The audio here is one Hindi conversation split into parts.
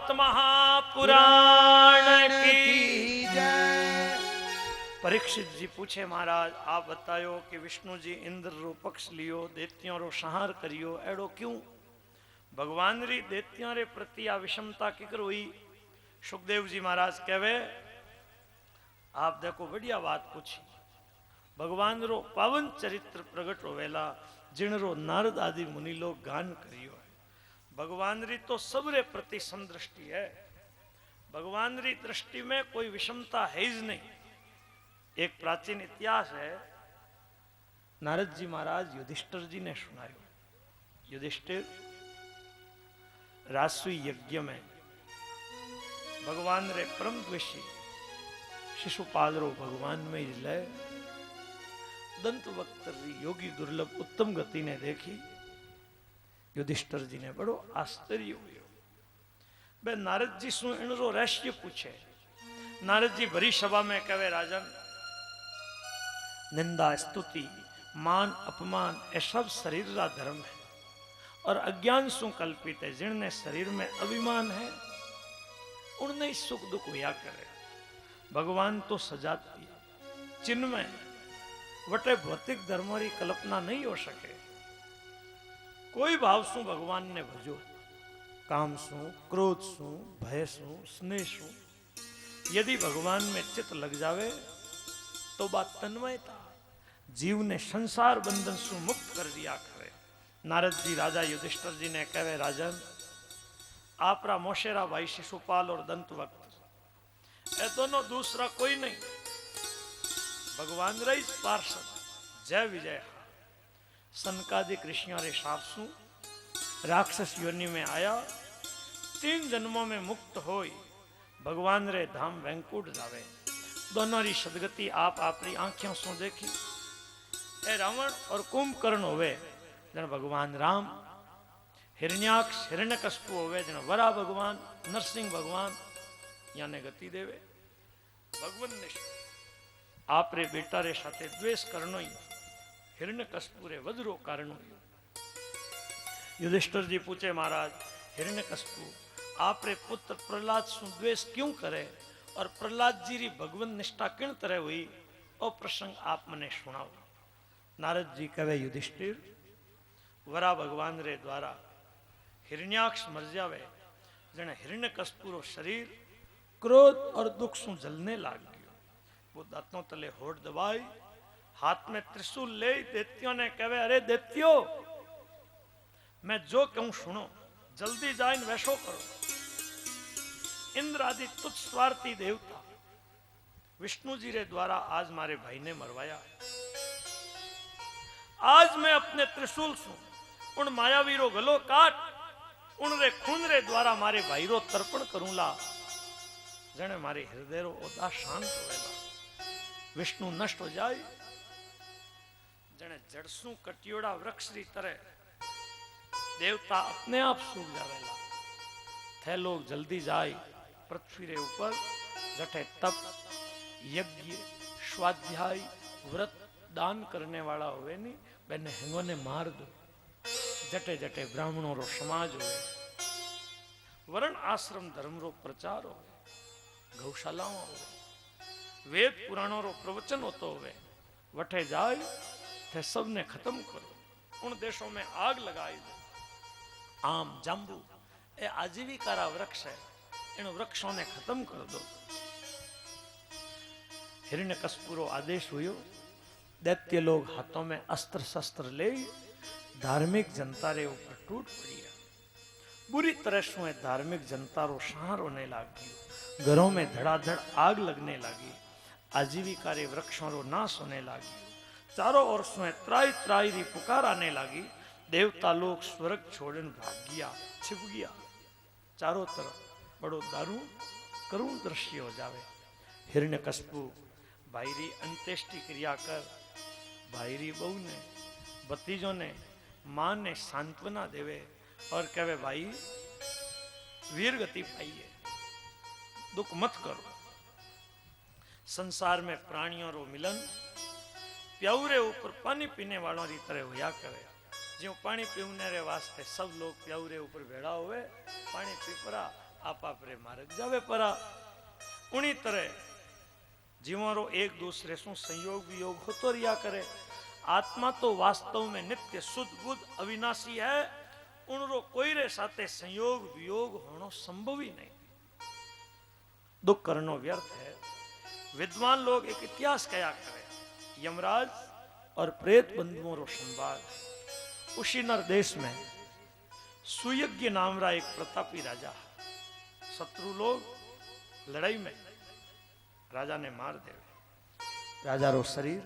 भागवत महापुराण की जय। परीक्षित जी पूछे महाराज आप बतायो कि विष्णु जी इंद्र रो पक्ष लियो दैत्यों रो संहार करियो एड़ो क्यों? भगवान री दैत्यों रे प्रति आ विषमता किकर हुई? सुखदेव जी महाराज कहवे आप देखो बढ़िया बात पूछी। भगवान रो पावन चरित्र प्रगट होवेला जिन रो नारद आदि मुनि लोग गान करियो है। भगवान री तो सबरे प्रति समदृष्टि है। भगवान री दृष्टि में कोई विषमता है ही नहीं। एक प्राचीन इतिहास है, नारद जी महाराज युधिष्ठिर जी ने सुनायो। युधिष्ठिर रासुई यज्ञ में भगवान रे परम द्वेषी शिशुपाल रो भगवान में लय दंत वक्त योगी दुर्लभ उत्तम गति ने देखी। युधिष्ठिर जी ने बड़ो आश्चर्य हुयो। बे नारद जी सु इनरो रहस्य पूछे। नारद जी भरी सभा में कहे राजन निंदा स्तुति मान अपमान ये सब शरीर का धर्म है और अज्ञान सु कल्पित है। जिनने शरीर में अभिमान है उनने सुख दुख हुआ करे। भगवान तो सजाती चिन्मय वटे भौतिक धर्म की कल्पना नहीं हो सके। कोई भाव सु भगवान ने भजो, काम सु क्रोध सु भय सु स्नेह सु यदि भगवान में चित्त लग जावे तो बात तन्मयता जीव ने संसार बंधन सु मुक्त कर दिया करे। नारद जी राजा युधिष्ठिर जी ने कहे राजन आपरा मोशेरा भाई शिशुपाल और दंत वक्त ए दोनों दूसरा कोई नहीं। भगवान रही पार्षद जय विजय सनकादिक ऋषियों रे साप सु राक्षस योनि में आया 3 जन्मों में मुक्त होई भगवान रे धाम वैंकुट जावे। दोनों री सदगति आप अपनी आंखों से देखी। ए रावण और कुंभकर्ण होवे जन भगवान राम, हिरण्याक्ष हिरण्यकश्यप होवे जन वरा भगवान नरसिंह भगवान याने गति देवे। भगवान ने आप रे बेटा रे साथे द्वेष करनो ही हिरण्यकश्यप रे वज्रो कारण हुयो। युधिष्ठिर जी पूछे महाराज हिरण्यकश्यप आप रे पुत्र प्रहलाद सु द्वेष क्यों करे और प्रहलाद जी री भगवान निष्ठा किन तरह हुई और प्रसंग आप मने सुनाओ। नारद जी कहे युधिष्ठिर वरा भगवान रे द्वारा हिरण्याक्ष मर जावे जने हिरण्यकश्यप रो शरीर क्रोध और दुख सु जलने लाग गयो। वो दांतों तले होठ दबाई हाथ में त्रिशूल ले दैत्यों ने कहे अरे दैत्यो मैं जो कहूं सुनो जल्दी जाइन वैसो करो। इंद्र आदि तुच्छ स्वार्थी देवता विष्णु जी रे द्वारा आज मारे भाई ने मरवाया है। आज मैं अपने त्रिशूल सु उन मायावी रो गलो काट उन रे खून रे द्वारा मारे भाई रो तर्पण करूंला जने मारे हृदय रो ओदा शांत होवेला। विष्णु नष्ट हो जाए जने जड़सू कटियोड़ा वृक्ष री तरह देवता अपने आप सूख जावेला। थे लोग जल्दी जाए पृथ्वी रे ऊपर जठे तप यज्ञ स्वाध्याय व्रत दान करने वाला होवे नी बेने हिंगो ने मार दो। जटे जटे ब्राह्मणों रो समाज होवे वर्ण आश्रम धर्म रो प्रचार हो गौशालाओं होवे वेद पुराणों रो प्रवचन होतो होवे वठे जाए थे सब ने खत्म करो। उन देशों में आग लगाई दो। आम जांबू ए आजीविका वृक्ष है इन वृक्षों ने खत्म कर दो। हिरण्यकश्यप रो आदेश हुयो। दैत्य लोग हाथों में अस्त्र शस्त्र ले धार्मिक जनता रे ऊपर टूट पड़िया। बुरी तरह से धार्मिक जनता रो संहार होने लगी। घरों में धड़ाधड़ आग लगने लगी। आजीविका रे वृक्षों रो नाश होने लगी। चारों ओर से त्राई त्राई री पुकार आने लगी। देवता लोग स्वर्ग छोड़न भाग गया छिप गया। चारों तरफ बड़ो दारू करुण दृश्य हो जावे। हिरण्यकश्यप भाईरी अंत्येष्टि क्रिया कर भाईरी बहू ने भतीजों ने मां ने सांत्वना देवे और कहे भाई वीर गति पाइए दुख मत करो। संसार में प्राणियों रो मिलन प्याऊरे ऊपर पानी पीने वालों की तरह होया करे। जो पानी पीने रे वास्ते सब लोग प्याऊरे ऊपर भेड़ा हुए पानी पीपरा आपा प्रे मार्ग जावे परा। उन्हीं तरह जीवों एक दूसरे से संयोग वियोग होतो रिया करे। आत्मा तो वास्तव में नित्य शुद्ध बुद्ध अविनाशी है। उनरो कोई रे साथे संयोग वियोग होना संभव ही नहीं। दुख करनो व्यर्थ है। विद्वान लोग एक इतिहास कया करे। यमराज और प्रेत बंधुओं रो संवाद। उसी नर देश में सुयज्ञ नाम रा एक प्रतापी राजा। शत्रु लोग लड़ाई में राजा ने मार दे। राजा रो शरीर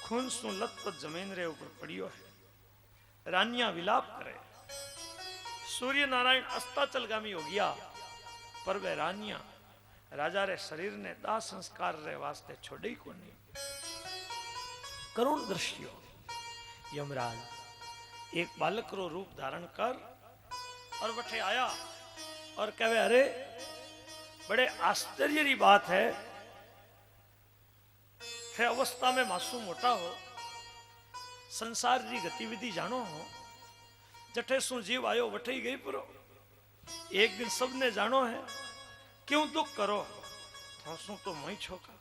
खून सु लथपथ जमीन रे ऊपर पड़ियो है। रानिया विलाप करे। सूर्य नारायण अस्ताचलगामी हो गया, पर वे रानिया राजा रे शरीर ने दाह संस्कार रे वास्ते छोड़ी को नहीं। करुण दृश्य। यमराज एक बालक रो रूप धारण कर और बठे आया और कहे, अरे बड़े आश्चर्य की बात है, थे अवस्था में मासूम मोटा हो, संसार की गतिविधि जानो हो, जठे सु जीव आयो वठे ही गई परो। एक दिन सबने जानो है, क्यों दुख करो, थोसू तो मैं छोका,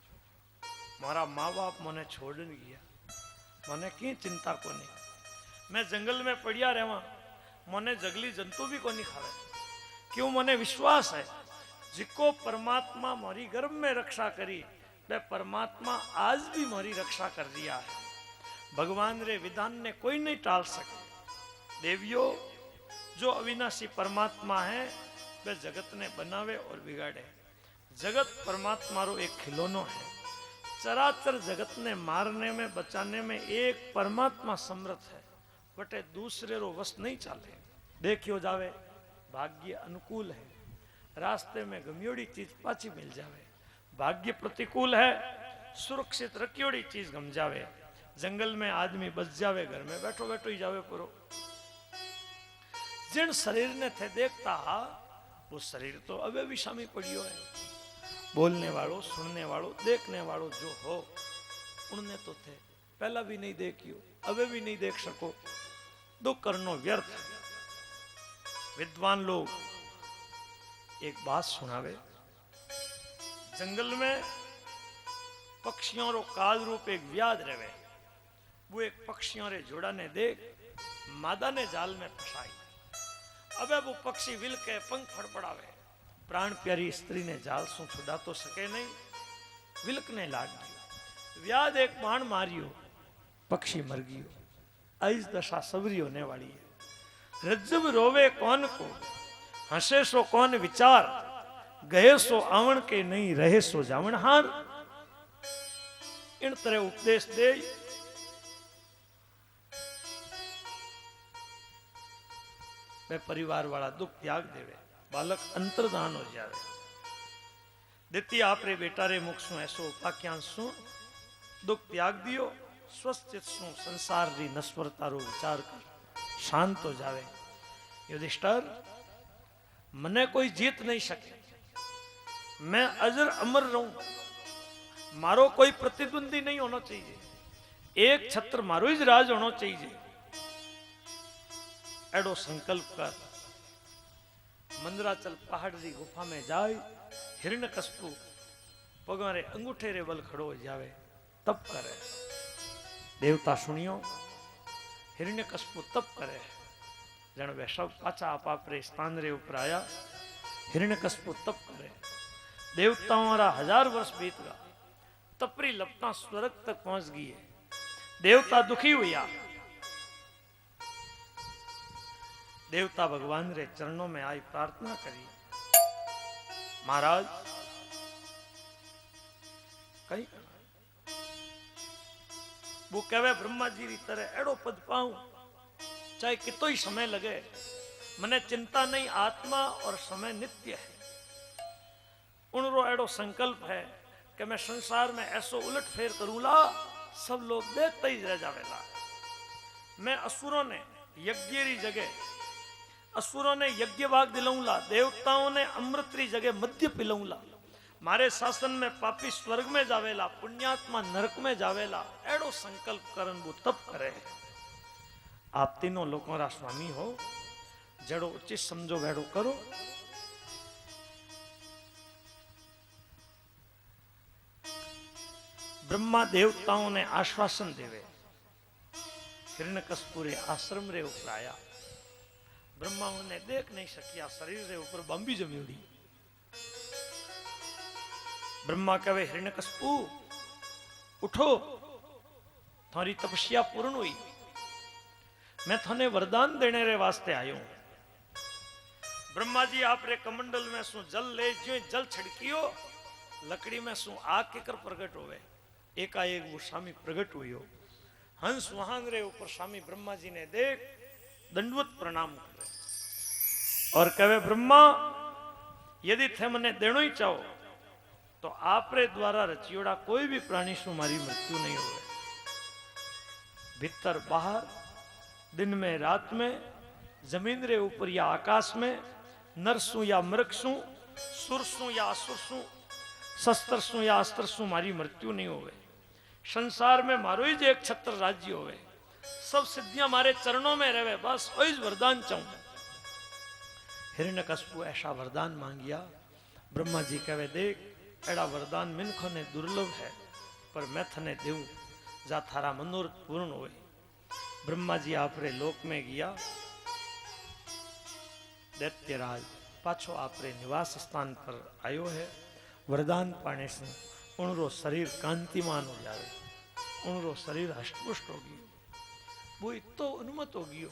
मारा माँ बाप मने छोड़ गया, मने की चिंता को नहीं। मैं जंगल में पड़िया रहवा, मने जंगली जंतु भी को नहीं खावे। क्यों मने विश्वास है, जिको परमात्मा मारी गर्भ में रक्षा करी, वे परमात्मा आज भी मारी रक्षा कर दिया है। भगवान रे विधान ने कोई नहीं टाल सके। देवियों, जो अविनाशी परमात्मा है, वे जगत ने बनावे और बिगाड़े। जगत परमात्मा रो एक खिलौनो है। चराचर जगत ने मारने में बचाने में एक परमात्मा समर्थ है, बटे दूसरे रो वश नहीं चाले। देखियो जावे, भाग्य अनुकूल है, रास्ते में गमियोड़ी चीज पाची मिल जावे। भाग्य प्रतिकूल है, सुरक्षित रखियोड़ी चीज गम जावे। जंगल में आदमी बच जावे, घर में बैठो बैठो ही जावे परो। जिन शरीर ने थे देखता, वो शरीर तो अबे भी शामी पड़ियो है। बोलने वालों, सुनने वालों, देखने वालों जो हो, उनने तो थे, पहला भी नहीं देखियो, अबे भी नहीं देख सको। दुख करनो व्यर्थ है। विद्वान लोग एक बात सुनावे। जंगल में पक्षियों रो काल रूप एक व्याध रहे। वो एक पक्षियों रे जोड़ा ने देख मादा ने जाल में फंसाई। अबे वो पक्षी विल के पंख फड़फड़ावे। प्राण प्यारी स्त्री ने जाल सु छुड़ा तो सके नहीं, विलकने लाग गयो। व्याध एक बाण मारियो, पक्षी मर गयो। ऐस दशा सबरी होने वाली है। रज्जब रोवे कौन को, हंसे सो कौन विचार, गए सो आवण के नहीं, रहे सो जावण हार। इन तरह उपदेश दे वे परिवार वाला दुख त्याग देवे, बालक अंतर्धान हो जावे। दित्य आपरे बेटा रे मुख सु ऐसो उपाख्यान सु दुख त्याग दियो। स्वस्थ चित सु संसार री नश्वरता रो विचार कर शांत हो जावे। युधिष्ठिर, मने कोई जीत नहीं सके, मैं अजर अमर रहूं। मारो कोई प्रतिद्वंदी नहीं होना चाहिए, एक छत्र मारो ही राज होना चाहिए। एडो संकल्प कर मंदराचल पहाड़ री गुफा में जाए। हिरण्यकश्यप पगारे अंगूठे रे बल खड़ो हो जावे, तप करे। देवता सुनियो, हिरण्यकश्यप तप करे। जन वे सब पाचा आप आपरे स्थान रे ऊपर आया। हिरण्यकश्यप तप करे। देवताओं वाला 1000 वर्ष बीत गया। तपरी लपटा स्वर्ग तक पहुंच गई है। देवता दुखी हुआ। देवता भगवान रे चरणों में आई प्रार्थना करी, महाराज कहीं वो कहे ब्रह्मा जी की तरह एड़ो पद पाऊं, चाहे कितो ही समय लगे, मने चिंता नहीं, आत्मा और समय नित्य है। उनरो एड़ो संकल्प है कि मैं संसार में ऐसो उलट फेर करूंगा, सब लोग देखते ही रह जावेला। मैं असुरों ने यज्ञ री जगह, असुरों ने यज्ञ भाग दिलाऊंगा, देवताओं ने अमृत री जगह मध्य पिलाऊंगा। मारे शासन में पापी स्वर्ग में जावेला, पुण्यात्मा नरक में जावेला। एड़ो संकल्प करन वो तप करे। आप तीनों लोगों रा स्वामी हो, जड़ो उचित समझो वेड़ो करो। ब्रह्मा देवताओं ने आश्वासन देवे हिरण्यकश्यप रे आश्रम रे ऊपर आया ब्रह्मा उन्हें देख नहीं सकिया शरीर रे ऊपर बंबी जमी ब्रह्मा कहे हिरण्यकश्यप उठो थारी तपस्या पूर्ण हुई मैं थाने वरदान देने रे वास्ते आयो ब्रह्मा जी आप रे कमंडल में सु जल ले जो जल छिड़कियो लकड़ी में सु आग के कर प्रगट होवे एकाएक वो स्वामी प्रगट हुई हंस वाहन रे ऊपर स्वामी ब्रह्मा जी ने देख दंडवत प्रणाम करे और कहे ब्रह्मा यदि थे मने देनो ही चाहो तो आप रे द्वारा रचियोड़ा कोई भी प्राणी सु मारी मृत्यु नहीं होवे भीतर बाहर दिन में रात में जमीन रे ऊपर या आकाश में नरसु या मृगसु सुरसु या असुरसु शस्त्रसु या अस्त्रसु मारी मृत्यु नहीं होवे संसार में मारो ही एक छत्र राज्य होवे सब सिद्धियां मारे चरणों में रहे बस वही वरदान चाहूं हिरण्यकश्यप ऐसा वरदान मांगिया ब्रह्मा जी कहे देख एड़ा वरदान मिनखों ने दुर्लभ है पर मैं थने देऊं जा थारा मनोरथ पूर्ण होए ब्रह्मा जी आप रे लोक में गया दैत्यराज पाछो आप रे निवास स्थान पर आयो है वरदान पाने से उनरो शरीर कांतिमान हो जाए उनरो शरीर हष्टपुष्ट हो गयो वो इतो उन्मत हो गयो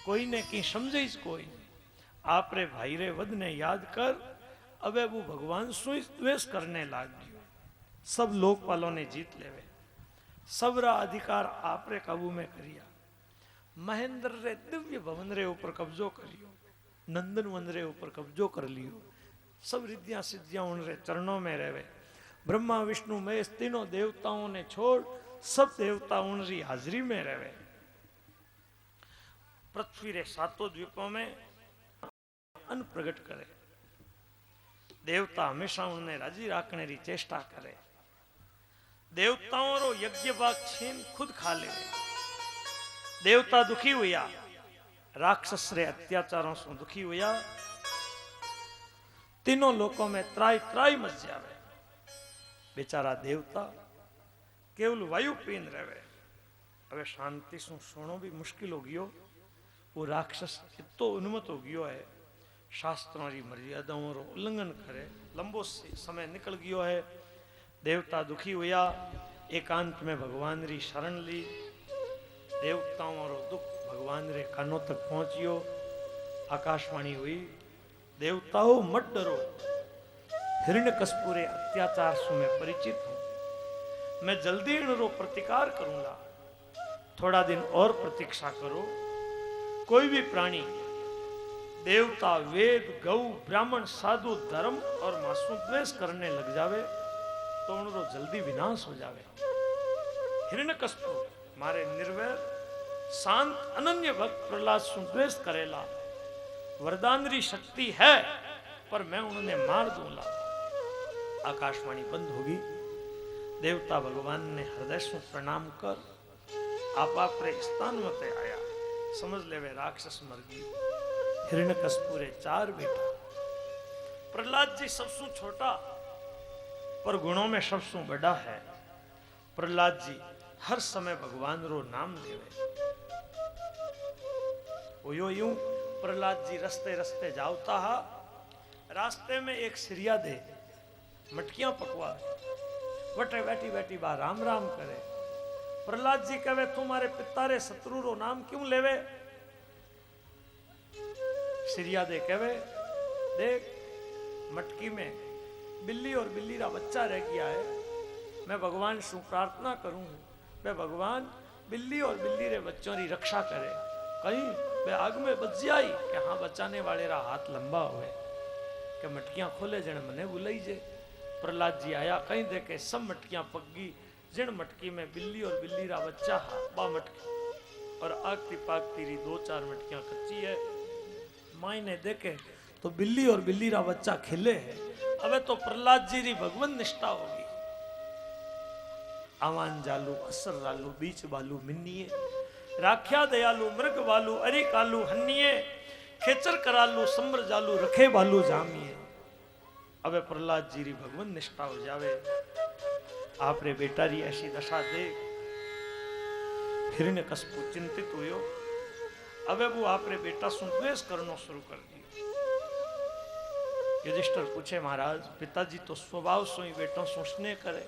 कोई ने की समझे कोई आप रे भाई रे वध ने याद कर अबे वो भगवान सुई द्वेष करने लाग गयो सब लोकपालों ने जीत लेवे सबरा अधिकार आप रे काबू में करिया महेंद्र रे दिव्य भवन रे ऊपर कब्जो करियो नंदन वन रे ऊपर कब्जो कर लियो सब रिद्धियां सिद्धियां उन रे चरणों में रहवे ब्रह्मा विष्णु महेश तीनों देवताओं ने छोड़ सब देवता उनरी हाजिरी में रहवे पृथ्वी रे सातों द्वीपों में अन्न प्रकट करे देवता हमेशा उन्हें राजी रखने की चेष्टा करे देवताओं रो यज्ञ भाग छीन खुद खा ले देवता दुखी हुआ राक्षस रे अत्याचारों से दुखी हुआ तीनों लोकों में त्राई त्राई मच जावे बेचारा देवता केवल वायु पीन रहे હવે શાંતિ શું સોણો भी मुश्किल हो गयो वो राक्षस इतो उन्मत हो गयो है शास्त्रों की मर्यादाओं रो उल्लंघन करे लंबो समय निकल गयो है देवता दुखी हुआ एकांत में भगवान री शरण ली देवताओं रो दुख भगवान रे कानों तक पहुंचियो आकाशवाणी हुई देवताओं मत डरो हिरण्यकश्यप रे अत्याचार से मैं परिचित हूं मैं जल्दी इनरो प्रतिकार करूंगा थोड़ा दिन और प्रतीक्षा करो कोई भी प्राणी देवता वेद गौ ब्राह्मण साधु धर्म और मासूम द्वेष करने लग जावे तो उनको जल्दी विनाश हो जावे हिरण्यकश्यप मारे निर्वैर शांत अनन्य भक्त प्रहलाद सु द्वेष करेला वरदान री शक्ति है पर मैं उन्हें मार दूंगा आकाशवाणी बंद होगी देवता भगवान ने हृदय से प्रणाम कर आप रे स्थान मते आया समझ ले वे राक्षस मर गई हिरण्यकश्यप रे 4 बेटा प्रहलाद जी सबसे छोटा पर गुणों में सबसे बड़ा है प्रहलाद जी हर समय भगवान रो नाम लेवे वो यूं प्रहलाद जी रस्ते रस्ते जावता हा रास्ते में एक सिरिया दे मटकियां पकवा वटे बैठी बैठी बा राम राम करे प्रहलाद जी कहे तुम्हारे पिता रे शत्रु रो नाम क्यों लेवे सिरिया दे कहे देख मटकी में बिल्ली और बिल्ली रा बच्चा रह गया है मैं भगवान से प्रार्थना करूं वे भगवान बिल्ली और बिल्ली रे बच्चों की रक्षा करे कहीं वे आग में बच जाई कि हाँ बचाने वाले रा हाथ लंबा हुए कि मटकियां खोले जन मने बुलाई जे प्रहलाद जी आया कहीं देखे सब मटकियां पक गई जिन मटकी में बिल्ली और बिल्ली रा बच्चा हा बा मटकी और आगती पागती री 2-4 मटकियां कच्ची है माई ने देखे तो बिल्ली और बिल्ली रा बच्चा खिले है अबे तो प्रहलाद जी री भगवान निष्ठा होगी आवान जालू असर रालू बीच बालू मिन्निए राख्या दयालु मृग वालू अरि कालू हन्निए खेचर करालू सम्र जालू रखे बालू जामिए अबे प्रहलाद जी री भगवान निष्ठा हो जावे आप रे बेटा री ऐसी दशा देख हिरण्यकशिपु चिंतित हुयो। अब वो आप रे बेटा सु द्वेष करनो शुरू कर दियो। युधिष्ठिर पूछे महाराज पिताजी तो स्वभाव सो ही बेटों सु स्नेह करे,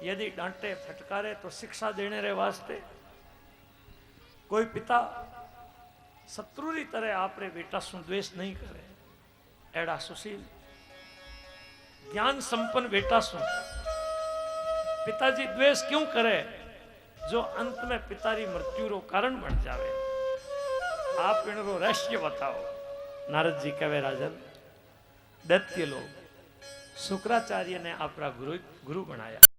यदि डांटे फटकारे तो शिक्षा देने रे वास्ते कोई पिता शत्रु री तरह आप रे बेटा सु द्वेष नहीं करे। एड़ा सुशील ज्ञान संपन्न बेटा सु पिताजी द्वेष क्यों करे, जो अंत में पितारी मृत्यु रो कारण बन जावे। आप इनको रहस्य बताओ। नारद जी कहे राजन दैत्य लोग शुक्राचार्य ने अपना गुरु बनाया।